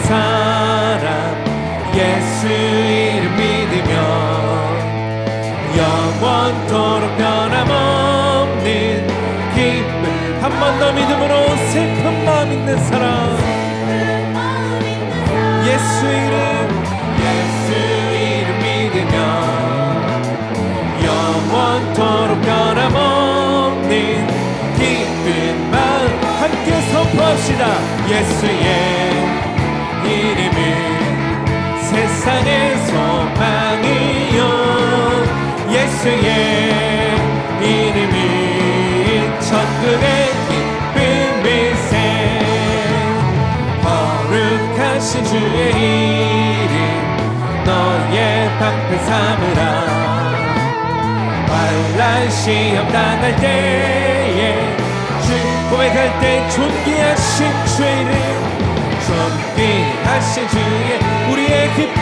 사람 예수 이름 믿으며 영원토록 변함없는 기쁨. 한 번 더 믿음으로 슬픈 마음 있는 사람 예수 이름 믿으며 영원토록 변함없는 기쁜 마음 함께 선포합시다. 예수의 이름은 세상의 소망이요 예수의 이름은 천국의 기쁨일세. 거룩하신 주의 이름 너의 방패 삼으라. 환난 시험 당할 때에 주 고백할 때 존귀하신 주의 이름 존귀하신 주의 우리의 기쁨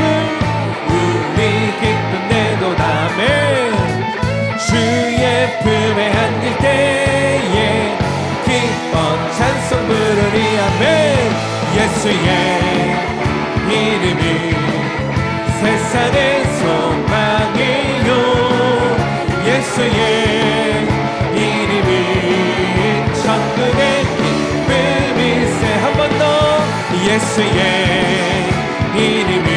우리 기쁨 내도다면 주의 품에 안길 때에 기뻐 찬송 부르리 아멘. 예수의 이름이 세상의 소망이요 예수의 이름이 천국의 기쁨일세. 한 번 더 예수의 이름이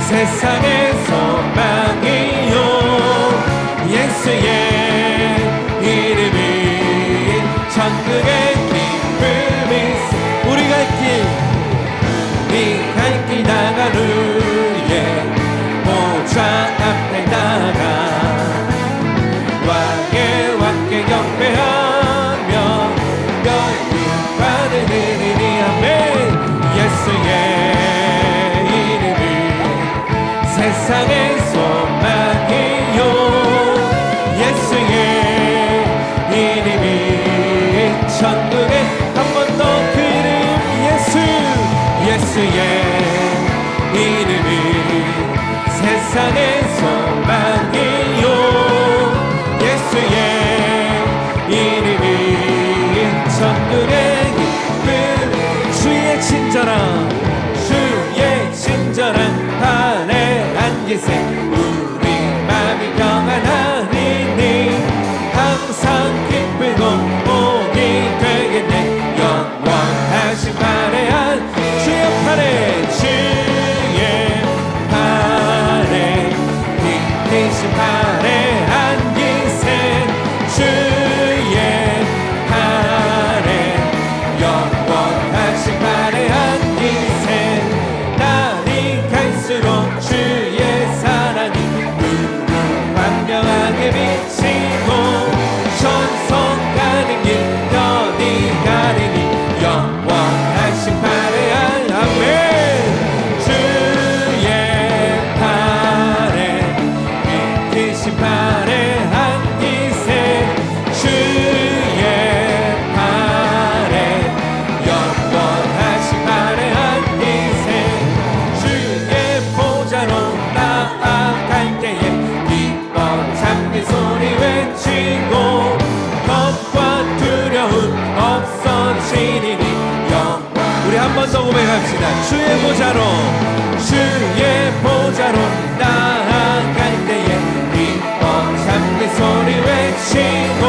세상의 소망이요 예수의 이름이 천국의 기쁨일세. 우리 갈 길 나간 후에 보좌 앞에 나가 왕의 왕께 경배하며 영광을 드리리 아멘. 예수의 이름이 세상의 소망이요 예수의 이름이 천국의 한 번 더 그 이름 예수의 이름이 세상의 소망이요 예수의 이름이 천국의 기쁨. 주의 친절한 발에 안기세. 우리 마음이 평안하리니 항상 기쁘고 복이 되겠네. 영원하신 발에 안 주의 팔에 깊으신 발에 안기세. 주의 발에 영원하신 발에 안기세. 날이 갈수록 주의 사랑이 무분명하게 비치고 천성 가는 길 편히 가리니 영원하신 발에 아멘. 주의 발에 깊으신 발에 안기세. 주의 발에 영원하신 발에 안기세. 주의 보좌로 나아갈 때에 기뻐 찬미 소리 외치고 겁과 두려움 없어지리니 영원. 우리 한 번 더 고백합시다. 주의 보좌로 나아갈 때에 기뻐 찬미 소리 외치고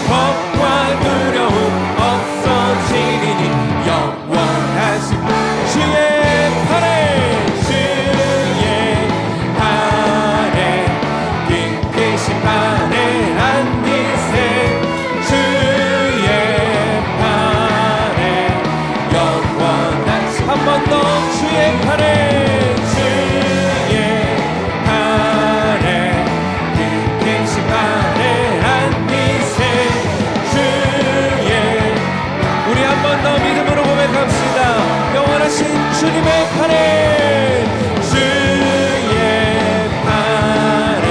겁과 두려움 없어지리니 영원하신 주의 팔에 깊으신 발에 안기세. 주의 팔에 영원하신 한 번 더 주의 팔에 깊으신 발에 안기세. 주의 우리 한 번 더 믿음으로 고백합시다. 영원하신 주님의 팔에 주의 팔에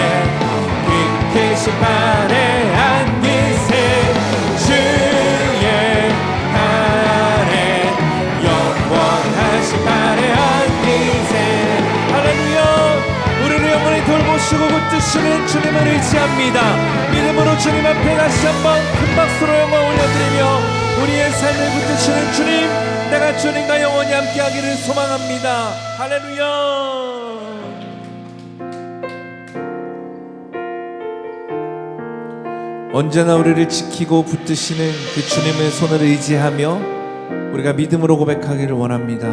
깊으신 발에 안기세. 주의 팔에 영원하신 발에 안기세. 할렐루야. 우리를 영원히 돌보시고 붙드시는 주님을 의지합니다. 믿음으로 주님 앞에 다시 한번 큰 박수로 영광 올려드리며 우리의 삶을 붙드시는 주님 내가 주님과 영원히 함께하기를 소망합니다. 할렐루야. 언제나 우리를 지키고 붙드시는 그 주님의 손을 의지하며 우리가 믿음으로 고백하기를 원합니다.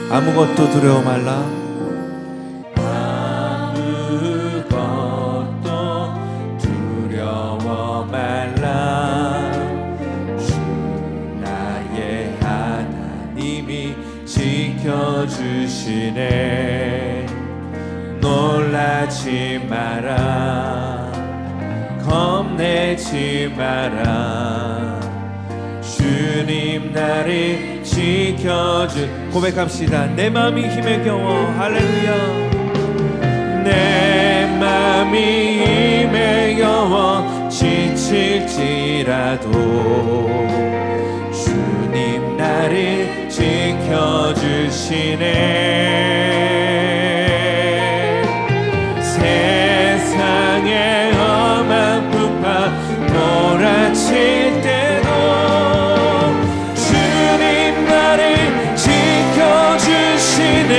아무것도 두려워 말라. 아무것도 두려워 말라. 주 나의 하나님이 지켜주시네. 놀라지 마라. 겁내지 마라. 주님 나를 지켜주. 고백합시다. 내 마음이 힘에 겨워. 할렐루야. 내 마음이 힘에 겨워 지칠지라도 주님 나를 지켜주시네. 세상에 험한 풍파 몰아칠 때도 주님 나를 지켜주시네.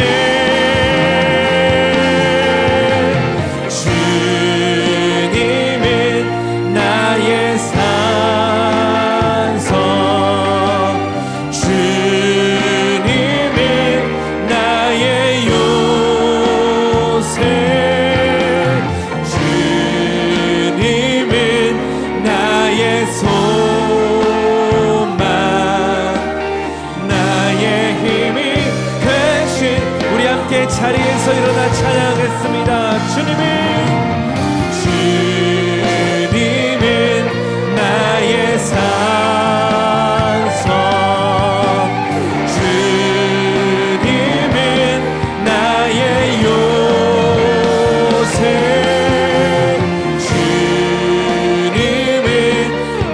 주님은 나의 산성, 주님은 나의 요새, 주님은 나의 소망, 나의 힘이 되신. 우리 함께 자리에서 일어나 찬양하겠습니다. 주님은 나의 산성, 주님은 나의 요새, 주님은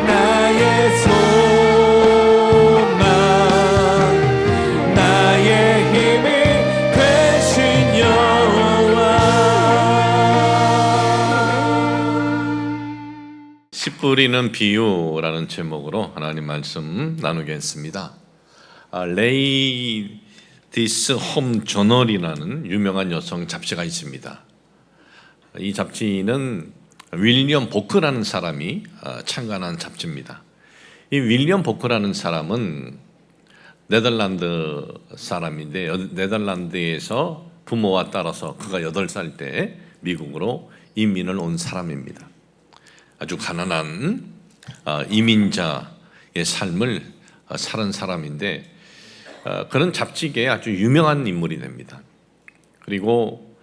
나의 소망, 나의 힘이 되신 여호와. 씨 뿌리는 비유라는 제목으로 하나님 말씀 나누겠습니다. 레이디스 홈 저널이라는 유명한 여성 잡지가 있습니다. 이 잡지는 윌리엄 보크라는 사람이 창간한 잡지입니다. 이 윌리엄 보크라는 사람은 네덜란드 사람인데 네덜란드에서 부모와 따라서 그가 8살 때 미국으로 이민을 온 사람입니다. 아주 가난한 이민자의 삶을 사는 사람인데 그런 잡지계에 아주 유명한 인물이 됩니다. 그리고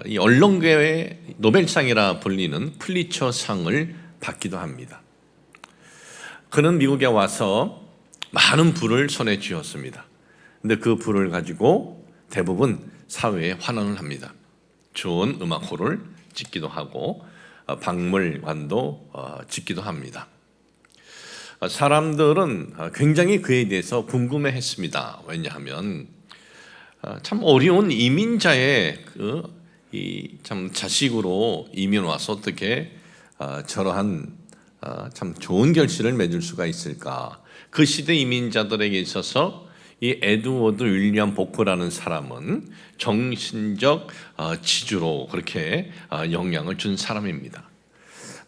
이 언론계의 노벨상이라 불리는 플리처상을 받기도 합니다. 그는 미국에 와서 많은 부를 손에 쥐었습니다. 근데 그 부를 가지고 대부분 사회에 환원을 합니다. 좋은 음악홀을 짓기도 하고 박물관도 짓기도 합니다. 사람들은 굉장히 그에 대해서 궁금해했습니다. 왜냐하면 참 어려운 이민자의 참 자식으로 이민 와서 어떻게 저러한 참 좋은 결실을 맺을 수가 있을까? 그 시대 이민자들에게 있어서 이 에드워드 윌리엄 보크라는 사람은 정신적 지주로 그렇게 영향을 준 사람입니다.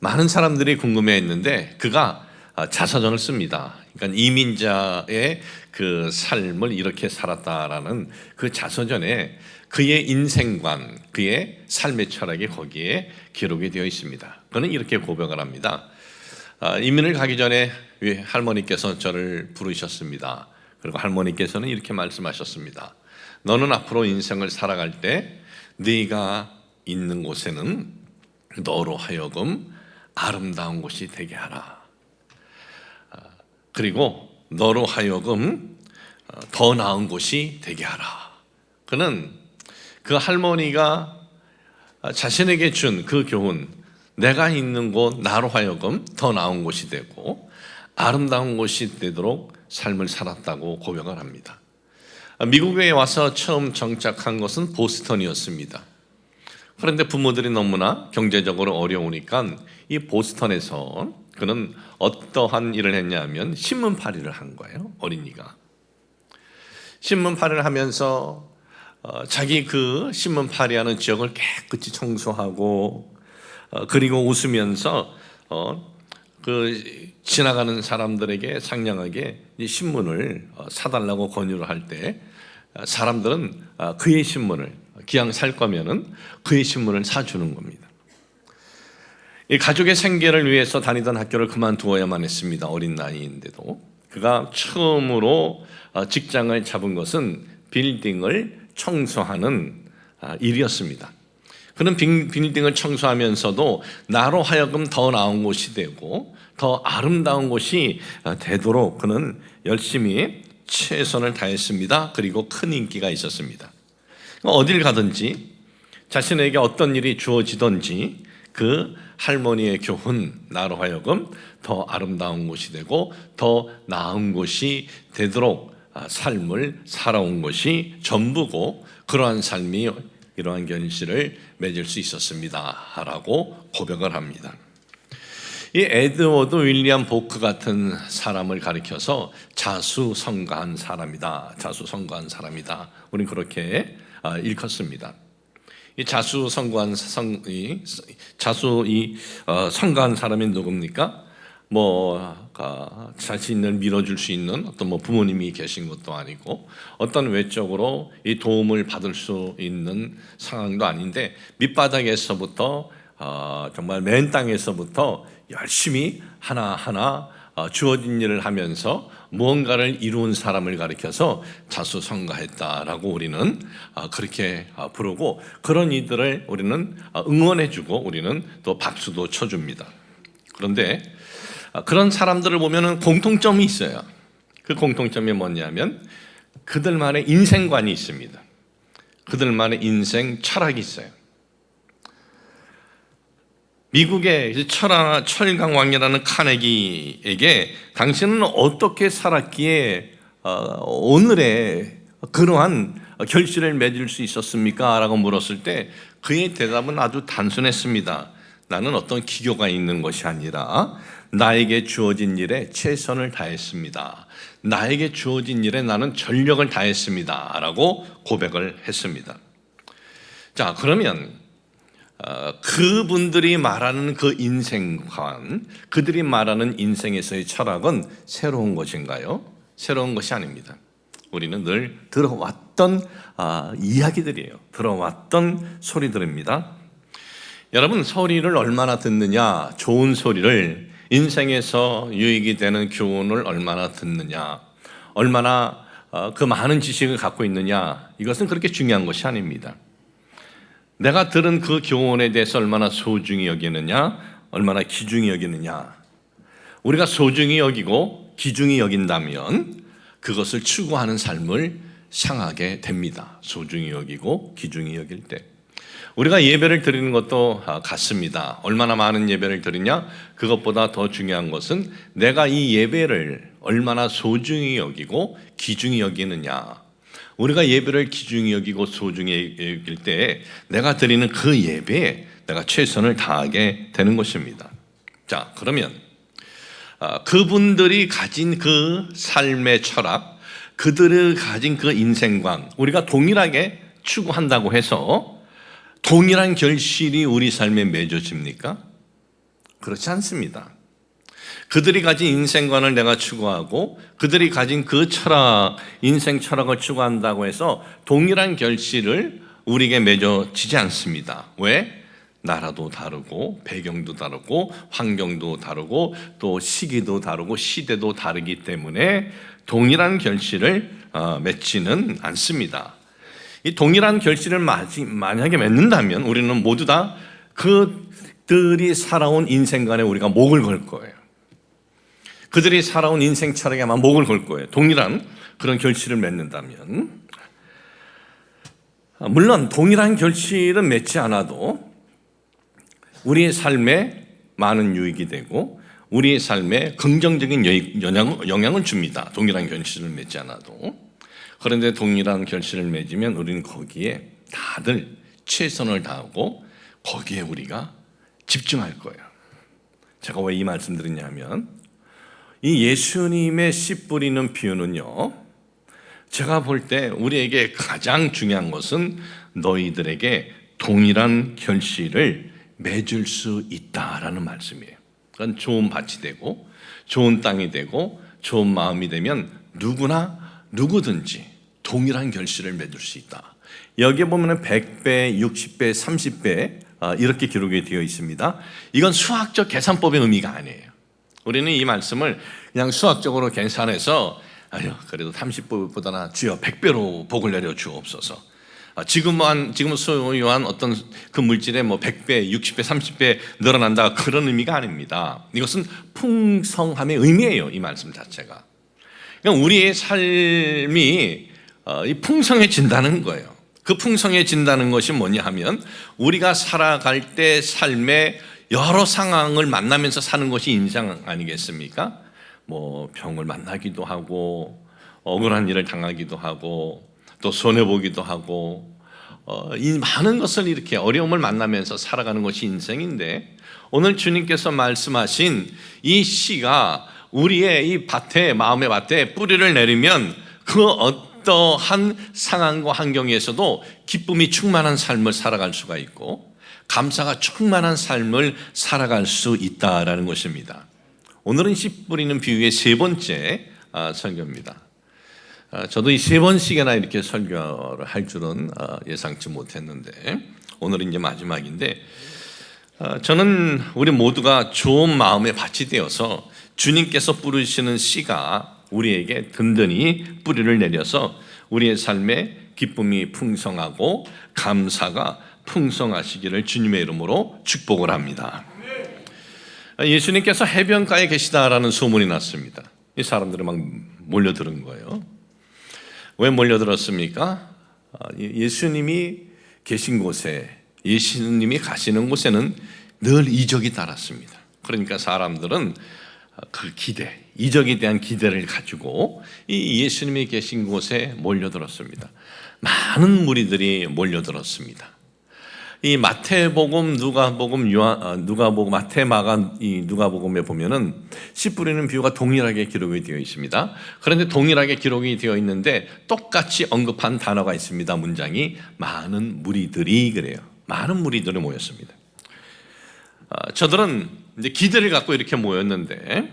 많은 사람들이 궁금해했는데 그가 자서전을 씁니다. 그러니까 이민자의 그 삶을 이렇게 살았다라는 그 자서전에 그의 인생관, 그의 삶의 철학이 거기에 기록이 되어 있습니다. 그는 이렇게 고백을 합니다. 이민을 가기 전에 할머니께서 저를 부르셨습니다. 그리고 할머니께서는 이렇게 말씀하셨습니다. 너는 앞으로 인생을 살아갈 때 네가 있는 곳에는 너로 하여금 아름다운 곳이 되게 하라. 그리고 너로 하여금 더 나은 곳이 되게 하라. 그는 그 할머니가 자신에게 준 그 교훈, 내가 있는 곳 나로 하여금 더 나은 곳이 되고 아름다운 곳이 되도록 삶을 살았다고 고백을 합니다. 미국에 와서 처음 정착한 것은 보스턴이었습니다. 그런데 부모들이 너무나 경제적으로 어려우니까 이 보스턴에서 그는 어떠한 일을 했냐면 신문팔이를 한 거예요. 어린이가. 신문팔이를 하면서 자기 그 신문팔이하는 지역을 깨끗이 청소하고 그리고 웃으면서 그 지나가는 사람들에게 상냥하게 이 신문을 사달라고 권유를 할 때 사람들은 그의 신문을 기왕 살 거면은 그의 신문을 사주는 겁니다. 이 가족의 생계를 위해서 다니던 학교를 그만두어야만 했습니다. 어린 나이인데도. 그가 처음으로 직장을 잡은 것은 빌딩을 청소하는 일이었습니다. 그는 빌딩을 청소하면서도 나로 하여금 더 나은 곳이 되고 더 아름다운 곳이 되도록 그는 열심히 최선을 다했습니다. 그리고 큰 인기가 있었습니다. 어딜 가든지 자신에게 어떤 일이 주어지든지 그 할머니의 교훈, 나로 하여금 더 아름다운 곳이 되고 더 나은 곳이 되도록 삶을 살아온 것이 전부고, 그러한 삶이 이러한 결실을 맺을 수 있었습니다 라고 고백을 합니다. 이 에드워드 윌리엄 보크 같은 사람을 가리켜서 자수성가한 사람이다, 자수성가한 사람이다, 우리는 그렇게 일컫습니다. 이 성가한 사람이 누굽니까? 자신을 밀어줄 수 있는 어떤 부모님이 계신 것도 아니고 어떤 외적으로 이 도움을 받을 수 있는 상황도 아닌데 밑바닥에서부터 정말 맨 땅에서부터 열심히 하나하나 주어진 일을 하면서 무언가를 이룬 사람을 가리켜서 자수성가했다라고 우리는 그렇게 부르고, 그런 이들을 우리는 응원해주고 우리는 또 박수도 쳐줍니다. 그런데 그런 사람들을 보면 공통점이 있어요. 그 공통점이 뭐냐면 그들만의 인생관이 있습니다. 그들만의 인생 철학이 있어요. 미국의 철강왕이라는 카네기에게 당신은 어떻게 살았기에 오늘의 그러한 결실을 맺을 수 있었습니까? 라고 물었을 때 그의 대답은 아주 단순했습니다. 나는 어떤 기교가 있는 것이 아니라 나에게 주어진 일에 최선을 다했습니다. 나에게 주어진 일에 나는 전력을 다했습니다 라고 고백을 했습니다. 자, 그러면 그분들이 말하는 그 인생관, 그들이 말하는 인생에서의 철학은 새로운 것인가요? 새로운 것이 아닙니다. 우리는 늘 들어왔던 이야기들이에요. 들어왔던 소리들입니다. 여러분, 소리를 얼마나 듣느냐, 좋은 소리를, 인생에서 유익이 되는 교훈을 얼마나 듣느냐, 얼마나 그 많은 지식을 갖고 있느냐, 이것은 그렇게 중요한 것이 아닙니다. 내가 들은 그 교훈에 대해서 얼마나 소중히 여기느냐, 얼마나 귀중히 여기느냐. 우리가 소중히 여기고 귀중히 여긴다면 그것을 추구하는 삶을 향하게 됩니다. 소중히 여기고 귀중히 여길 때. 우리가 예배를 드리는 것도 같습니다. 얼마나 많은 예배를 드리냐? 그것보다 더 중요한 것은 내가 이 예배를 얼마나 소중히 여기고 귀중히 여기느냐. 우리가 예배를 귀중히 여기고 소중히 여길 때 내가 드리는 그 예배에 내가 최선을 다하게 되는 것입니다. 자, 그러면 그분들이 가진 그 삶의 철학, 그들이 가진 그 인생관, 우리가 동일하게 추구한다고 해서 동일한 결실이 우리 삶에 맺어집니까? 그렇지 않습니다. 그들이 가진 인생관을 내가 추구하고 그들이 가진 그 철학, 인생 철학을 추구한다고 해서 동일한 결실을 우리에게 맺어지지 않습니다. 왜? 나라도 다르고 배경도 다르고 환경도 다르고 또 시기도 다르고 시대도 다르기 때문에 동일한 결실을 맺지는 않습니다. 이 동일한 결실을 만약에 맺는다면 우리는 모두 다 그들이 살아온 인생관에 우리가 목을 걸 거예요. 그들이 살아온 인생 철학에 아마 목을 걸 거예요. 동일한 그런 결실을 맺는다면. 물론 동일한 결실은 맺지 않아도 우리의 삶에 많은 유익이 되고 우리의 삶에 긍정적인 영향을 줍니다. 동일한 결실을 맺지 않아도. 그런데 동일한 결실을 맺으면 우리는 거기에 다들 최선을 다하고 거기에 우리가 집중할 거예요. 제가 왜 이 말씀 드리냐면 이 예수님의 씨 뿌리는 비유는요, 제가 볼 때 우리에게 가장 중요한 것은 너희들에게 동일한 결실을 맺을 수 있다라는 말씀이에요. 그건 좋은 밭이 되고 좋은 땅이 되고 좋은 마음이 되면 누구든지 동일한 결실을 맺을 수 있다. 여기에 보면 100배, 60배, 30배 이렇게 기록이 되어 있습니다. 이건 수학적 계산법의 의미가 아니에요. 우리는 이 말씀을 그냥 수학적으로 계산해서 그래도 30배보다는 주여 100배로 복을 내려 주옵소서. 지금 소유한 어떤 그 물질에 100배, 60배, 30배 늘어난다 그런 의미가 아닙니다. 이것은 풍성함의 의미예요. 이 말씀 자체가. 그러니까 우리의 삶이 풍성해진다는 거예요. 그 풍성해진다는 것이 뭐냐 하면 우리가 살아갈 때 삶의 여러 상황을 만나면서 사는 것이 인생 아니겠습니까? 병을 만나기도 하고 억울한 일을 당하기도 하고 또 손해보기도 하고 이 많은 것을 이렇게 어려움을 만나면서 살아가는 것이 인생인데, 오늘 주님께서 말씀하신 이 씨가 우리의 이 밭에, 마음의 밭에 뿌리를 내리면 그 어떠한 상황과 환경에서도 기쁨이 충만한 삶을 살아갈 수가 있고 감사가 충만한 삶을 살아갈 수 있다라는 것입니다. 오늘은 씨 뿌리는 비유의 세 번째 설교입니다. 저도 이 세 번씩이나 이렇게 설교를 할 줄은 예상치 못했는데 오늘은 이제 마지막인데, 저는 우리 모두가 좋은 마음의 밭이 되어서 주님께서 뿌리시는 씨가 우리에게 든든히 뿌리를 내려서 우리의 삶에 기쁨이 풍성하고 감사가 풍성하시기를 주님의 이름으로 축복을 합니다. 예수님께서 해변가에 계시다라는 소문이 났습니다. 이 사람들이 막 몰려드는 거예요. 왜 몰려들었습니까? 예수님이 계신 곳에, 예수님이 가시는 곳에는 늘 이적이 따랐습니다. 그러니까 사람들은 그 기대, 이적에 대한 기대를 가지고 이 예수님이 계신 곳에 몰려들었습니다. 많은 무리들이 몰려들었습니다. 이 마태복음, 누가복음, 누가복음, 마태, 마가, 이 누가복음에 보면은 씨 뿌리는 비유가 동일하게 기록이 되어 있습니다. 그런데 동일하게 기록이 되어 있는데 똑같이 언급한 단어가 있습니다. 문장이 많은 무리들이, 그래요. 많은 무리들이 모였습니다. 저들은 이제 기대를 갖고 이렇게 모였는데,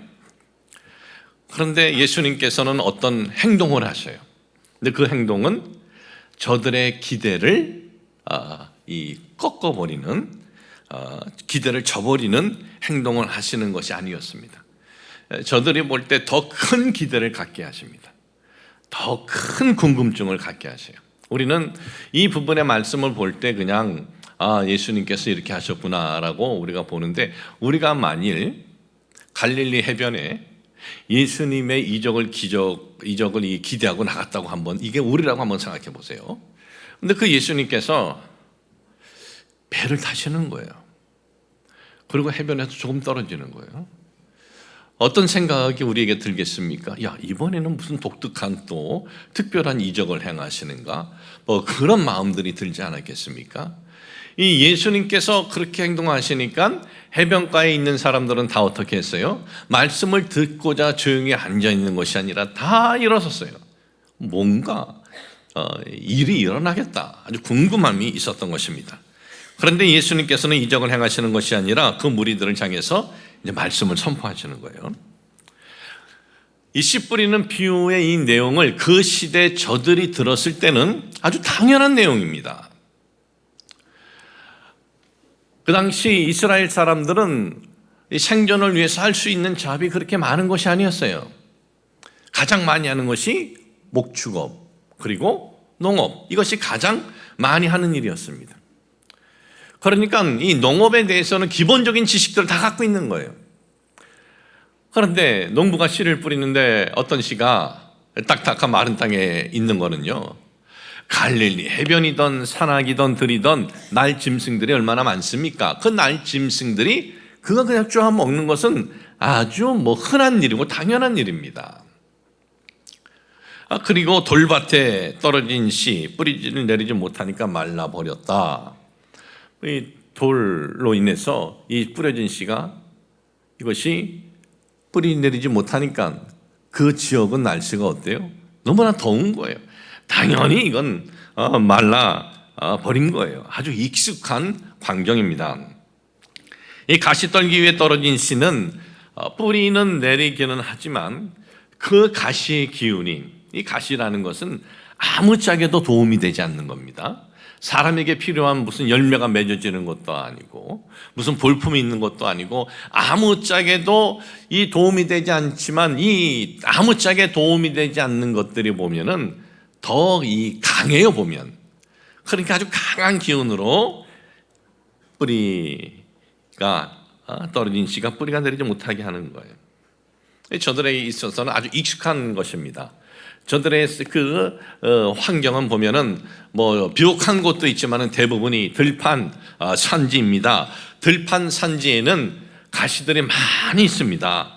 그런데 예수님께서는 어떤 행동을 하셔요. 근데 그 행동은 저들의 기대를 꺾어버리는, 기대를 저버리는 행동을 하시는 것이 아니었습니다. 저들이 볼 때 더 큰 기대를 갖게 하십니다. 더 큰 궁금증을 갖게 하세요. 우리는 이 부분의 말씀을 볼 때 그냥 예수님께서 이렇게 하셨구나라고 우리가 보는데, 우리가 만일 갈릴리 해변에 예수님의 이적을 기대하고 나갔다고 한번, 이게 우리라고 한번 생각해 보세요. 근데 그 예수님께서 배를 타시는 거예요. 그리고 해변에서 조금 떨어지는 거예요. 어떤 생각이 우리에게 들겠습니까? 야, 이번에는 무슨 독특한 또 특별한 이적을 행하시는가? 그런 마음들이 들지 않았겠습니까? 이 예수님께서 그렇게 행동하시니까 해변가에 있는 사람들은 다 어떻게 했어요? 말씀을 듣고자 조용히 앉아 있는 것이 아니라 다 일어섰어요. 뭔가 일이 일어나겠다, 아주 궁금함이 있었던 것입니다. 그런데 예수님께서는 이적을 행하시는 것이 아니라 그 무리들을 향해서 이제 말씀을 선포하시는 거예요. 이 씨 뿌리는 비유의 이 내용을 그 시대 저들이 들었을 때는 아주 당연한 내용입니다. 그 당시 이스라엘 사람들은 생존을 위해서 할 수 있는 잡이 그렇게 많은 것이 아니었어요. 가장 많이 하는 것이 목축업, 그리고 농업, 이것이 가장 많이 하는 일이었습니다. 그러니까 이 농업에 대해서는 기본적인 지식들을 다 갖고 있는 거예요. 그런데 농부가 씨를 뿌리는데 어떤 씨가 딱딱한 마른 땅에 있는 거는요, 갈릴리 해변이든 산악이든 들이든 날 짐승들이 얼마나 많습니까? 그 날 짐승들이 그거 그냥 쪼아 먹는 것은 아주 흔한 일이고 당연한 일입니다. 그리고 돌밭에 떨어진 씨, 뿌리를 내리지 못하니까 말라버렸다. 이 돌로 인해서 이 뿌려진 씨가, 이것이 뿌리 내리지 못하니까 그 지역은 날씨가 어때요? 너무나 더운 거예요. 당연히 이건 말라 버린 거예요. 아주 익숙한 광경입니다. 이 가시떨기 위에 떨어진 씨는 뿌리는 내리기는 하지만 그 가시의 기운이, 이 가시라는 것은 아무짝에도 도움이 되지 않는 겁니다. 사람에게 필요한 무슨 열매가 맺어지는 것도 아니고 무슨 볼품이 있는 것도 아니고 아무짝에도 이 도움이 되지 않지만 이 아무짝에 도움이 되지 않는 것들이 보면은 더 이 강해요 보면. 그러니까 아주 강한 기운으로 뿌리가 떨어진 씨가 뿌리가 내리지 못하게 하는 거예요. 저들에게 있어서는 아주 익숙한 것입니다. 저들의 그 환경은 보면은 뭐 비옥한 곳도 있지만은 대부분이 들판 산지입니다. 들판 산지에는 가시들이 많이 있습니다.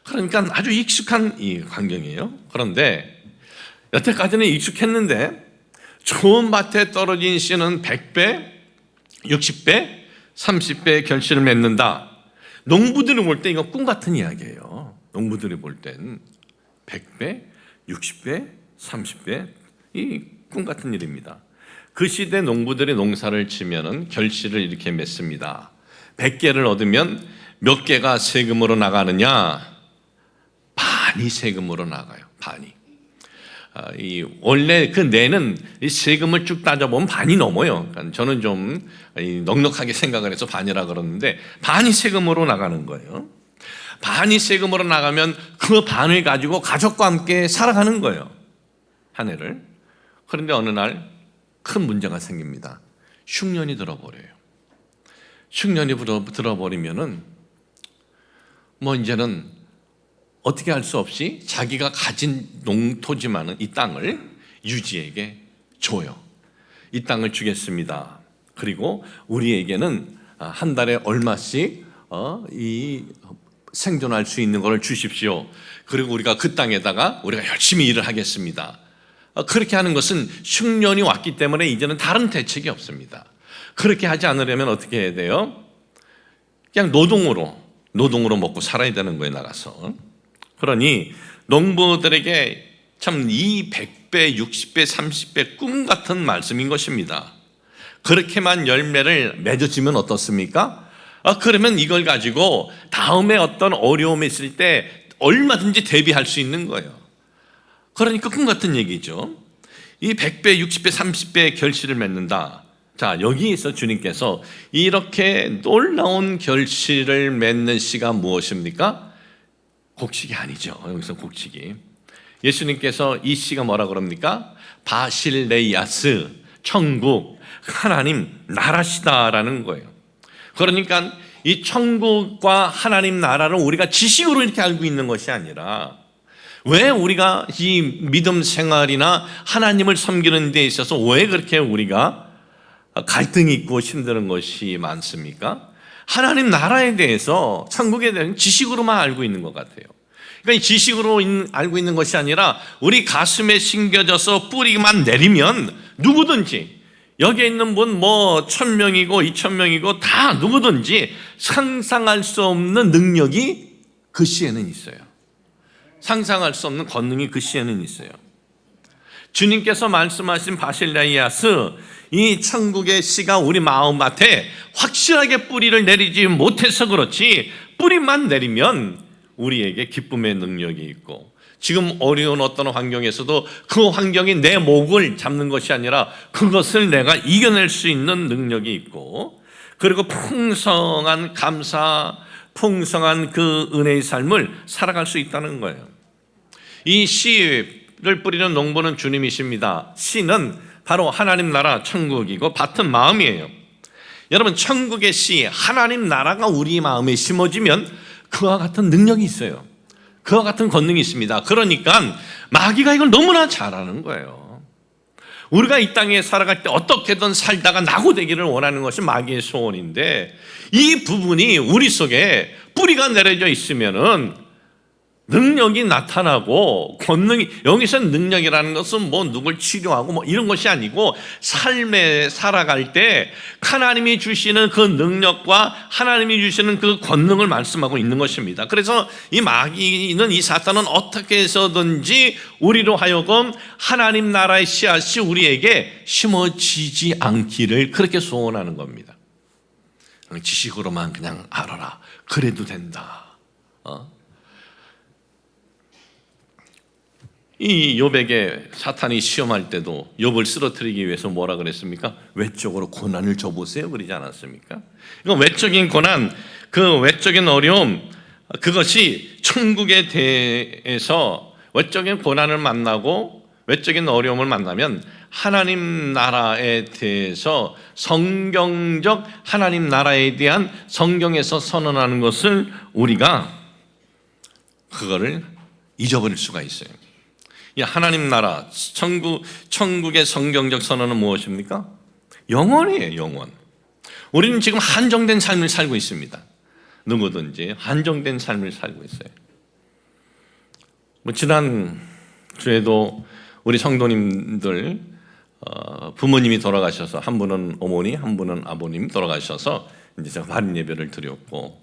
그러니까 아주 익숙한 이 환경이에요. 그런데 여태까지는 익숙했는데 좋은 밭에 떨어진 씨는 100배, 60배, 30배 결실을 맺는다. 농부들이 볼 때 이거 꿈 같은 이야기예요. 농부들이 볼 땐 100배, 60배, 30배 이 꿈 같은 일입니다. 그 시대 농부들이 농사를 지면은 결실을 이렇게 맺습니다. 100개를 얻으면 몇 개가 세금으로 나가느냐? 반이 세금으로 나가요. 반이. 원래 그 내는 이 세금을 쭉 따져보면 반이 넘어요. 그러니까 저는 좀 넉넉하게 생각을 해서 반이라 그러는데 반이 세금으로 나가는 거예요. 반이 세금으로 나가면 그 반을 가지고 가족과 함께 살아가는 거예요. 한 해를. 그런데 어느 날 큰 문제가 생깁니다. 흉년이 들어버려요. 흉년이 들어버리면은 뭐 이제는 어떻게 할 수 없이 자기가 가진 농토지만은 이 땅을 유지에게 줘요. 이 땅을 주겠습니다. 그리고 우리에게는 한 달에 얼마씩 이 생존할 수 있는 것을 주십시오. 그리고 우리가 그 땅에다가 우리가 열심히 일을 하겠습니다. 그렇게 하는 것은 흉년이 왔기 때문에 이제는 다른 대책이 없습니다. 그렇게 하지 않으려면 어떻게 해야 돼요? 그냥 노동으로 먹고 살아야 되는 거예요, 나가서. 그러니 농부들에게 참 이 100배, 60배, 30배 꿈 같은 말씀인 것입니다. 그렇게만 열매를 맺어지면 어떻습니까? 그러면 이걸 가지고 다음에 어떤 어려움이 있을 때 얼마든지 대비할 수 있는 거예요. 그러니까 꿈 같은 얘기죠. 이 100배, 60배, 30배 결실을 맺는다. 자, 여기에서 주님께서 이렇게 놀라운 결실을 맺는 씨가 무엇입니까? 곡식이 아니죠. 여기서 곡식이. 예수님께서 이 씨가 뭐라 그럽니까? 바실레이아스, 천국, 하나님 나라시다라는 거예요. 그러니까 이 천국과 하나님 나라를 우리가 지식으로 이렇게 알고 있는 것이 아니라 왜 우리가 이 믿음 생활이나 하나님을 섬기는 데 있어서 왜 그렇게 우리가 갈등이 있고 힘든 것이 많습니까? 하나님 나라에 대해서 천국에 대한 지식으로만 알고 있는 것 같아요. 그러니까 이 지식으로 알고 있는 것이 아니라 우리 가슴에 심겨져서 뿌리만 내리면 누구든지 여기에 있는 분 뭐 1000명이고 2000명이고 다 누구든지 상상할 수 없는 능력이 그 씨에는 있어요. 상상할 수 없는 권능이 그 씨에는 있어요. 주님께서 말씀하신 바실레이아스, 이 천국의 씨가 우리 마음밭에 확실하게 뿌리를 내리지 못해서 그렇지 뿌리만 내리면 우리에게 기쁨의 능력이 있고 지금 어려운 어떤 환경에서도 그 환경이 내 목을 잡는 것이 아니라 그것을 내가 이겨낼 수 있는 능력이 있고 그리고 풍성한 감사, 풍성한 그 은혜의 삶을 살아갈 수 있다는 거예요. 이 씨를 뿌리는 농부는 주님이십니다. 씨는 바로 하나님 나라 천국이고 밭은 마음이에요. 여러분 천국의 씨 하나님 나라가 우리 마음에 심어지면 그와 같은 능력이 있어요. 그와 같은 권능이 있습니다. 그러니까 마귀가 이걸 너무나 잘 아는 거예요. 우리가 이 땅에 살아갈 때 어떻게든 살다가 낙오되기를 원하는 것이 마귀의 소원인데 이 부분이 우리 속에 뿌리가 내려져 있으면은 능력이 나타나고 권능이, 여기서 능력이라는 것은 뭐 누굴 치료하고 뭐 이런 것이 아니고 삶에 살아갈 때 하나님이 주시는 그 능력과 하나님이 주시는 그 권능을 말씀하고 있는 것입니다. 그래서 이 마귀는, 이 사탄은 어떻게 해서든지 우리로 하여금 하나님 나라의 씨앗이 우리에게 심어지지 않기를 그렇게 소원하는 겁니다. 지식으로만 그냥 알아라, 그래도 된다. 이 욥에게 사탄이 시험할 때도 욥을 쓰러뜨리기 위해서 뭐라 그랬습니까? 외적으로 고난을 줘보세요, 그러지 않았습니까? 이거 외적인 고난, 그 외적인 어려움, 그것이 천국에 대해서 외적인 고난을 만나고 외적인 어려움을 만나면 하나님 나라에 대해서 성경적 하나님 나라에 대한 성경에서 선언하는 것을 우리가 그거를 잊어버릴 수가 있어요. 이 하나님 나라, 천국의 성경적 선언은 무엇입니까? 영원이에요, 영원. 우리는 지금 한정된 삶을 살고 있습니다. 누구든지 한정된 삶을 살고 있어요. 지난 주에도 우리 성도님들 부모님이 돌아가셔서, 한 분은 어머니, 한 분은 아버님 돌아가셔서 이제 제가 발인 예배를 드렸고,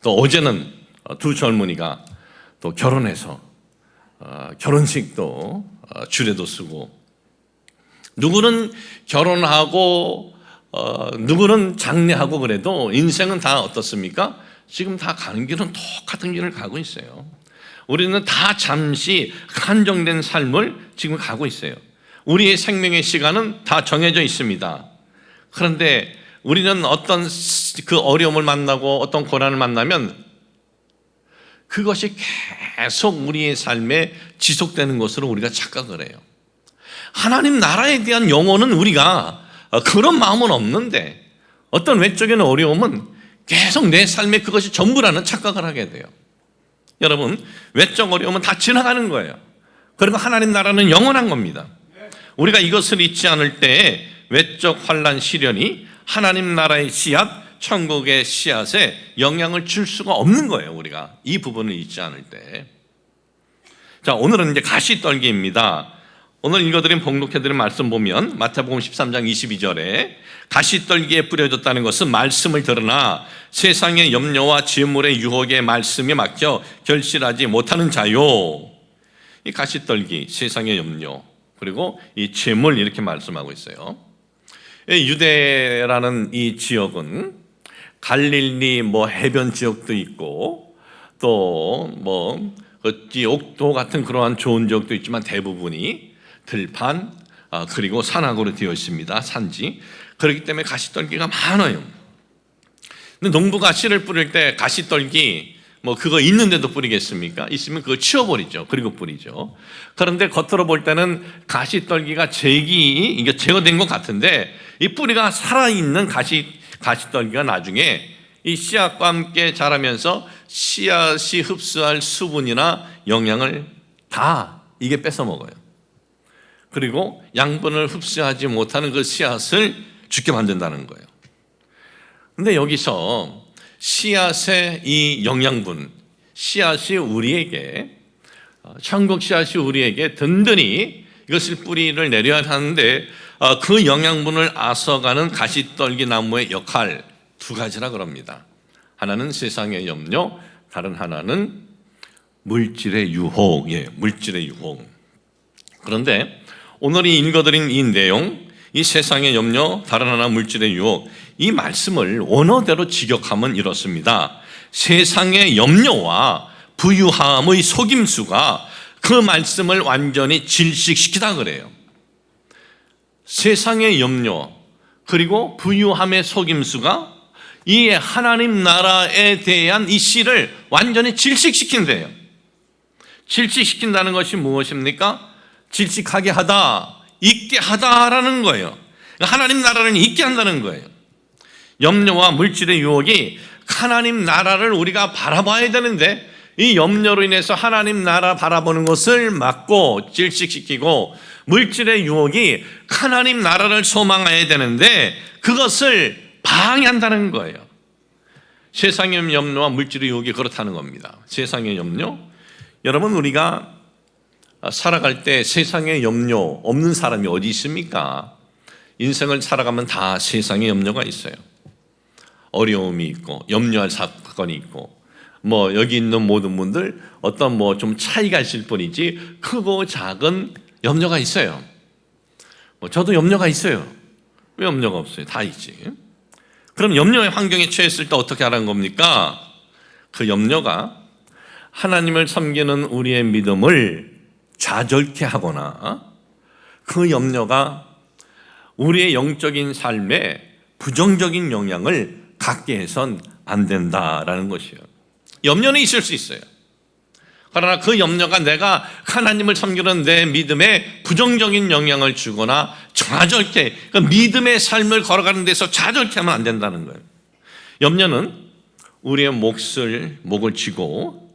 또 어제는 두 젊은이가 또 결혼해서 결혼식도 주례도 쓰고, 누구는 결혼하고 누구는 장례하고, 그래도 인생은 다 어떻습니까? 지금 다 가는 길은 똑같은 길을 가고 있어요. 우리는 다 잠시 한정된 삶을 지금 가고 있어요. 우리의 생명의 시간은 다 정해져 있습니다. 그런데 우리는 어떤 그 어려움을 만나고 어떤 고난을 만나면 그것이 계속 우리의 삶에 지속되는 것으로 우리가 착각을 해요. 하나님 나라에 대한 영혼은 우리가 그런 마음은 없는데, 어떤 외적인 어려움은 계속 내 삶에 그것이 전부라는 착각을 하게 돼요. 여러분, 외적 어려움은 다 지나가는 거예요. 그리고 하나님 나라는 영원한 겁니다. 우리가 이것을 잊지 않을 때 외적 환난 시련이 하나님 나라의 씨앗, 천국의 씨앗에 영향을 줄 수가 없는 거예요. 우리가 이 부분을 잊지 않을 때. 자, 오늘은 이제 가시떨기입니다. 오늘 읽어드린, 봉독해드린 말씀 보면 마태복음 13장 22절에 가시떨기에 뿌려졌다는 것은 말씀을 들으나 세상의 염려와 재물의 유혹에 말씀이 막혀 결실하지 못하는 자요. 이 가시떨기, 세상의 염려, 그리고 이 재물, 이렇게 말씀하고 있어요. 유대라는 이 지역은 갈릴리 해변 지역도 있고, 또 옥도 같은 그러한 좋은 지역도 있지만 대부분이 들판, 그리고 산악으로 되어 있습니다. 산지. 그렇기 때문에 가시떨기가 많아요. 근데 농부 가시를 뿌릴 때 가시떨기 그거 있는데도 뿌리겠습니까? 있으면 그거 치워버리죠. 그리고 뿌리죠. 그런데 겉으로 볼 때는 가시떨기가 이게 제거된 것 같은데, 이 뿌리가 살아있는 가시떨기가 나중에 이 씨앗과 함께 자라면서 씨앗이 흡수할 수분이나 영양을 다 이게 뺏어 먹어요. 그리고 양분을 흡수하지 못하는 그 씨앗을 죽게 만든다는 거예요. 근데 여기서 씨앗의 이 영양분, 씨앗이 우리에게, 천국 씨앗이 우리에게 든든히 이것을 뿌리를 내려야 하는데, 그 영양분을 앗아가는 가시떨기 나무의 역할 두 가지라 그럽니다. 하나는 세상의 염려, 다른 하나는 물질의 유혹. 물질의 유혹. 그런데 오늘 읽어드린 이 내용, 이 세상의 염려, 다른 하나 물질의 유혹, 이 말씀을 원어대로 직역하면 이렇습니다. 세상의 염려와 부유함의 속임수가 그 말씀을 완전히 질식시키다 그래요. 세상의 염려, 그리고 부유함의 속임수가 이 하나님 나라에 대한 이 씨를 완전히 질식시킨대요. 질식시킨다는 것이 무엇입니까? 질식하게 하다, 잊게 하다라는 거예요. 하나님 나라를 잊게 한다는 거예요. 염려와 물질의 유혹이 하나님 나라를 우리가 바라봐야 되는데, 이 염려로 인해서 하나님 나라 바라보는 것을 막고 질식시키고, 물질의 유혹이 하나님 나라를 소망해야 되는데 그것을 방해한다는 거예요. 세상의 염려와 물질의 유혹이 그렇다는 겁니다. 세상의 염려, 여러분, 우리가 살아갈 때 세상에 염려 없는 사람이 어디 있습니까? 인생을 살아가면 다 세상에 염려가 있어요. 어려움이 있고 염려할 사건이 있고 여기 있는 모든 분들 어떤 좀 차이가 있을 뿐이지 크고 작은 염려가 있어요. 저도 염려가 있어요. 왜 염려가 없어요? 다 있지. 그럼 염려의 환경에 처했을 때 어떻게 하라는 겁니까? 그 염려가 하나님을 섬기는 우리의 믿음을 좌절케 하거나 그 염려가 우리의 영적인 삶에 부정적인 영향을 갖게 해선 안 된다라는 것이에요. 염려는 있을 수 있어요. 그러나 그 염려가 내가 하나님을 섬기는 내 믿음에 부정적인 영향을 주거나 좌절케, 그 믿음의 삶을 걸어가는 데서 좌절케 하면 안 된다는 거예요. 염려는 우리의 목을 쥐고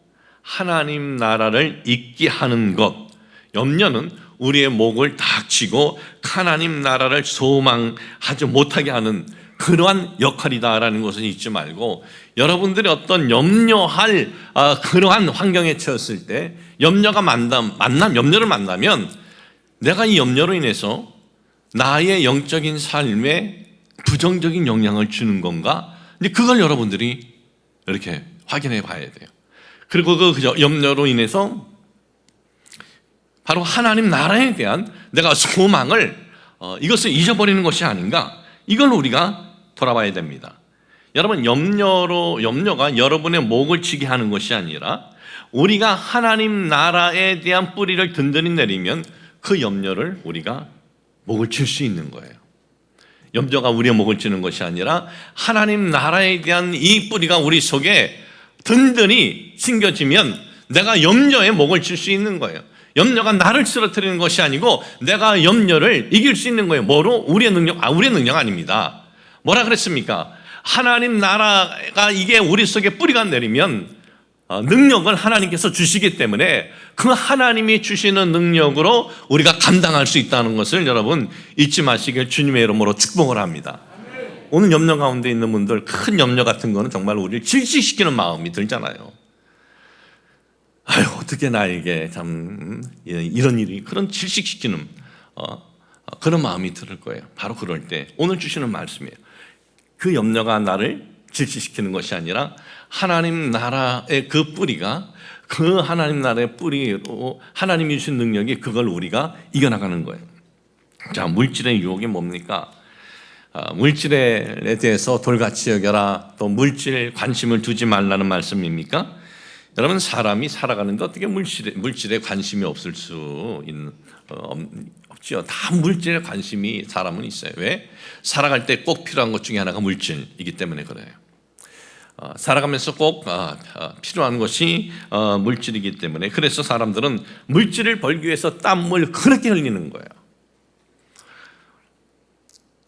하나님 나라를 잊게 하는 것. 염려는 우리의 목을 딱 쥐고 하나님 나라를 소망하지 못하게 하는 그러한 역할이다라는 것을 잊지 말고, 여러분들이 어떤 염려할 그러한 환경에 처했을 때 염려를 만나면 내가 이 염려로 인해서 나의 영적인 삶에 부정적인 영향을 주는 건가? 그걸 여러분들이 이렇게 확인해 봐야 돼요. 그리고 그 염려로 인해서 바로 하나님 나라에 대한 내가 소망을 이것을 잊어버리는 것이 아닌가? 이걸 우리가 돌아봐야 됩니다. 여러분, 염려가 여러분의 목을 쥐게 하는 것이 아니라 우리가 하나님 나라에 대한 뿌리를 든든히 내리면 그 염려를 우리가 목을 칠 수 있는 거예요. 염려가 우리의 목을 쥐는 것이 아니라 하나님 나라에 대한 이 뿌리가 우리 속에 든든히 심겨지면 내가 염려에 목을 칠 수 있는 거예요. 염려가 나를 쓰러뜨리는 것이 아니고 내가 염려를 이길 수 있는 거예요. 뭐로? 우리의 능력 아닙니다. 뭐라 그랬습니까? 하나님 나라가 이게 우리 속에 뿌리가 내리면 능력을 하나님께서 주시기 때문에 그 하나님이 주시는 능력으로 우리가 감당할 수 있다는 것을 여러분 잊지 마시길 주님의 이름으로 축복을 합니다. 오늘 염려 가운데 있는 분들, 큰 염려 같은 거는 정말 우리를 질식시키는 마음이 들잖아요. 아유, 어떻게 나에게 참 이런 일이, 그런 질식시키는 그런 마음이 들을 거예요. 바로 그럴 때 오늘 주시는 말씀이에요. 그 염려가 나를 질식시키는 것이 아니라 하나님 나라의 그 뿌리가, 그 하나님 나라의 뿌리로 하나님이 주신 능력이, 그걸 우리가 이겨나가는 거예요. 자, 물질의 유혹이 뭡니까? 물질에 대해서 돌같이 여겨라, 또 물질에 관심을 두지 말라는 말씀입니까? 여러분, 사람이 살아가는데 어떻게 물질에 관심이 없을 수 없지요. 다 물질에 관심이 사람은 있어요. 왜? 살아갈 때 꼭 필요한 것 중에 하나가 물질이기 때문에 그래요. 살아가면서 꼭 필요한 것이 물질이기 때문에, 그래서 사람들은 물질을 벌기 위해서 땀을 그렇게 흘리는 거예요.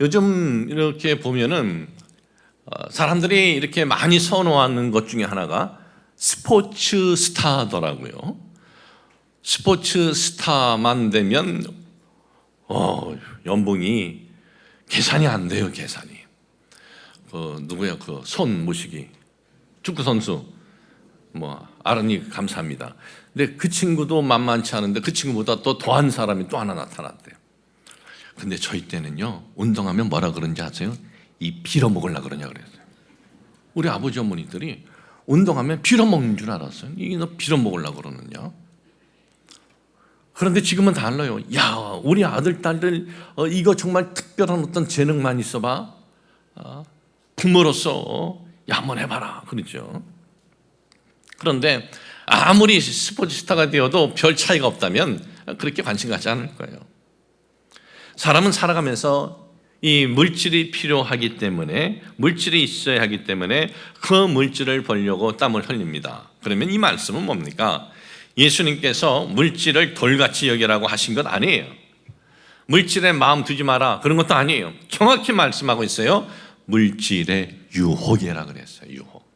요즘 이렇게 보면은 사람들이 이렇게 많이 선호하는 것 중에 하나가 스포츠 스타더라고요. 스포츠 스타만 되면 연봉이 계산이 안 돼요. 계산이. 누구야? 손 모시기 축구 선수 아르니 감사합니다. 근데 그 친구도 만만치 않은데 그 친구보다 또 더한 사람이 또 하나 나타났대요. 근데 저희 때는요, 운동하면 뭐라 그런지 아세요? 이 빌어먹으려고 그러냐 그랬어요. 우리 아버지 어머니들이 운동하면 빌어먹는 줄 알았어요. 이게 너 빌어먹으려고 그러느냐? 그런데 지금은 달라요. 야, 우리 아들, 딸들 이거 정말 특별한 어떤 재능만 있어봐. 부모로서 한번 해봐라. 그러죠. 그런데 아무리 스포츠 스타가 되어도 별 차이가 없다면 그렇게 관심 갖지 않을 거예요. 사람은 살아가면서 이 물질이 필요하기 때문에, 물질이 있어야 하기 때문에 그 물질을 벌려고 땀을 흘립니다. 그러면 이 말씀은 뭡니까? 예수님께서 물질을 돌같이 여기라고 하신 것 아니에요. 물질에 마음 두지 마라, 그런 것도 아니에요. 정확히 말씀하고 있어요. 물질의 유혹이라 그랬어요. 유혹.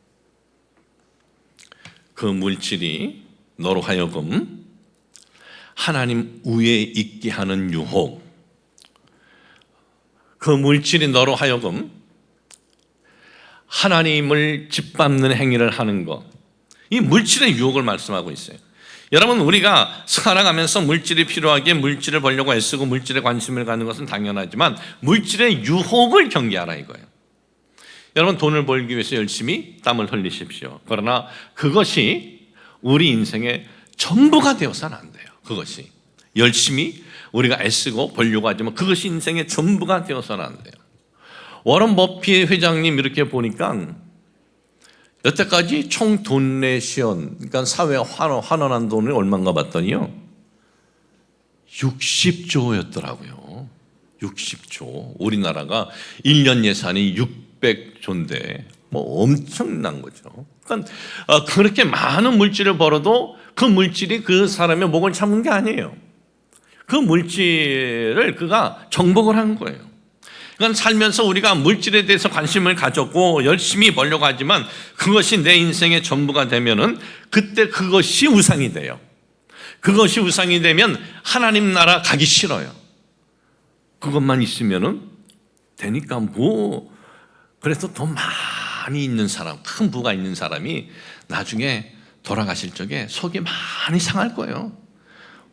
그 물질이 너로 하여금 하나님 위에 있게 하는 유혹. 그 물질이 너로 하여금 하나님을 짓밟는 행위를 하는 것. 이 물질의 유혹을 말씀하고 있어요. 여러분, 우리가 살아가면서 물질이 필요하기에 물질을 벌려고 애쓰고 물질에 관심을 갖는 것은 당연하지만 물질의 유혹을 경계하라 이거예요. 여러분, 돈을 벌기 위해서 열심히 땀을 흘리십시오. 그러나 그것이 우리 인생의 전부가 되어서는 안 돼요. 그것이 열심히 우리가 애쓰고 벌려고 하지만 그것이 인생의 전부가 되어서는 안 돼요. 워런 버핏 회장님 이렇게 보니까 여태까지 총 도네이션, 그러니까 사회에 환원한 돈이 얼마인가 봤더니요 60조였더라고요. 60조. 우리나라가 1년 예산이 600조인데 뭐 엄청난 거죠. 그러니까 그렇게 많은 물질을 벌어도 그 물질이 그 사람의 목을 참은 게 아니에요. 그 물질을 그가 정복을 한 거예요. 그러니까 살면서 우리가 물질에 대해서 관심을 가졌고 열심히 벌려고 하지만 그것이 내 인생의 전부가 되면은 그때 그것이 우상이 돼요. 그것이 우상이 되면 하나님 나라 가기 싫어요. 그것만 있으면은 되니까 뭐 그래서 더 많이 있는 사람, 큰 부가 있는 사람이 나중에 돌아가실 적에 속이 많이 상할 거예요.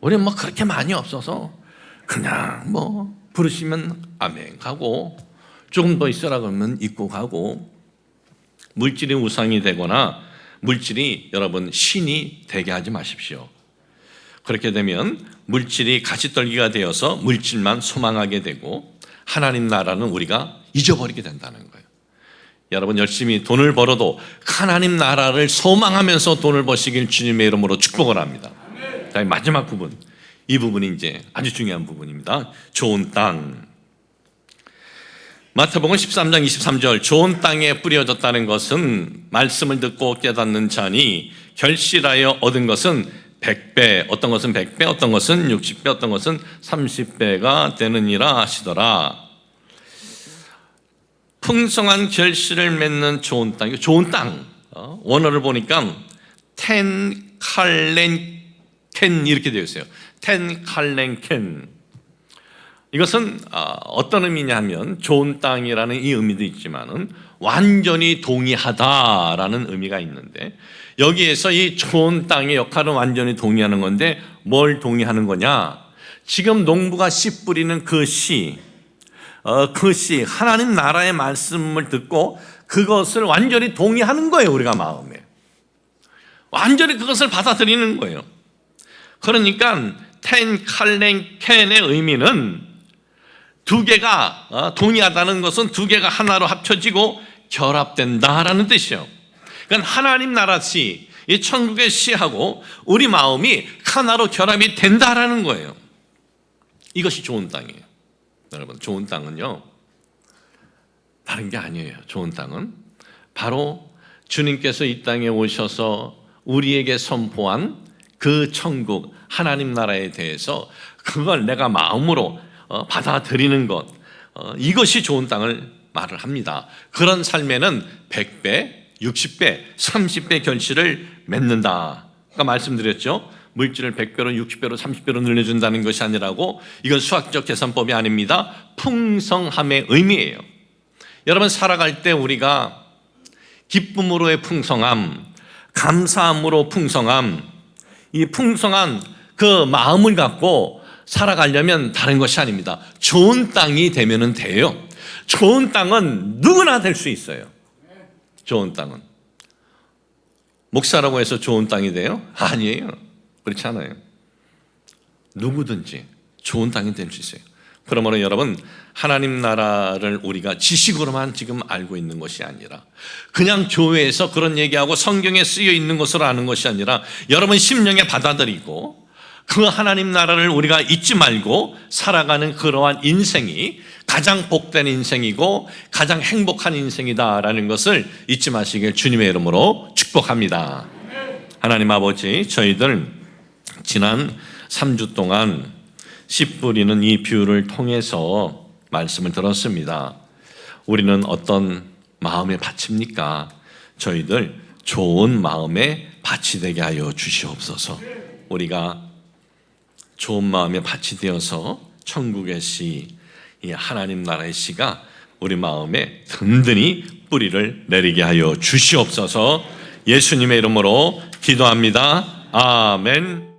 우리는 뭐 그렇게 많이 없어서 그냥 뭐 부르시면 아멘 가고 조금 더 있으라 그러면 있고 가고 물질이 우상이 되거나 물질이 여러분 신이 되게 하지 마십시오. 그렇게 되면 물질이 가시떨기가 되어서 물질만 소망하게 되고 하나님 나라는 우리가 잊어버리게 된다는 거예요. 여러분 열심히 돈을 벌어도 하나님 나라를 소망하면서 돈을 버시길 주님의 이름으로 축복을 합니다. 자, 마지막 부분, 이 부분이 이제 아주 중요한 부분입니다. 좋은 땅. 마태복음 13장 23절 좋은 땅에 뿌려졌다는 것은 말씀을 듣고 깨닫는 자니 결실하여 얻은 것은 100배, 어떤 것은 100배, 어떤 것은 60배, 어떤 것은 30배가 되느니라 하시더라. 풍성한 결실을 맺는 좋은 땅, 좋은 땅. 원어를 보니까 텐칼렌켄 이렇게 되어 있어요. 텐칼렌켄. 이것은 어떤 의미냐 하면 좋은 땅이라는 이 의미도 있지만은 완전히 동의하다라는 의미가 있는데 여기에서 이 좋은 땅의 역할은 완전히 동의하는 건데 뭘 동의하는 거냐? 지금 농부가 씨 뿌리는 그 씨, 하나님 나라의 말씀을 듣고 그것을 완전히 동의하는 거예요. 우리가 마음에 완전히 그것을 받아들이는 거예요. 그러니까 텐칼렌켄의 의미는 두 개가 동의하다는 것은 두 개가 하나로 합쳐지고 결합된다라는 뜻이에요. 그러니까 하나님 나라 씨, 이 천국의 씨하고 우리 마음이 하나로 결합이 된다라는 거예요. 이것이 좋은 땅이에요. 여러분, 좋은 땅은요 다른 게 아니에요. 좋은 땅은 바로 주님께서 이 땅에 오셔서 우리에게 선포한 그 천국 하나님 나라에 대해서 그걸 내가 마음으로 받아들이는 것, 이것이 좋은 땅을 말을 합니다. 그런 삶에는 100배, 60배, 30배 결실을 맺는다. 아까 말씀드렸죠. 물질을 100배로 60배로 30배로 늘려준다는 것이 아니라고, 이건 수학적 계산법이 아닙니다. 풍성함의 의미예요. 여러분, 살아갈 때 우리가 기쁨으로의 풍성함, 감사함으로 풍성함, 이 풍성한 그 마음을 갖고 살아가려면 다른 것이 아닙니다. 좋은 땅이 되면 돼요. 좋은 땅은 누구나 될 수 있어요. 좋은 땅은 목사라고 해서 좋은 땅이 돼요? 아니에요. 그렇지 않아요. 누구든지 좋은 땅이 될 수 있어요. 그러므로 여러분, 하나님 나라를 우리가 지식으로만 지금 알고 있는 것이 아니라 그냥 교회에서 그런 얘기하고 성경에 쓰여 있는 것으로 아는 것이 아니라 여러분 심령에 받아들이고 그 하나님 나라를 우리가 잊지 말고 살아가는 그러한 인생이 가장 복된 인생이고 가장 행복한 인생이다라는 것을 잊지 마시길 주님의 이름으로 축복합니다. 하나님 아버지, 저희들 지난 3주 동안 씨 뿌리는 이 비유를 통해서 말씀을 들었습니다. 우리는 어떤 마음의 밭입니까? 저희들 좋은 마음의 밭이 되게 하여 주시옵소서. 우리가 좋은 마음의 밭이 되어서 천국의 씨, 이 하나님 나라의 씨가 우리 마음에 든든히 뿌리를 내리게 하여 주시옵소서. 예수님의 이름으로 기도합니다. 아멘.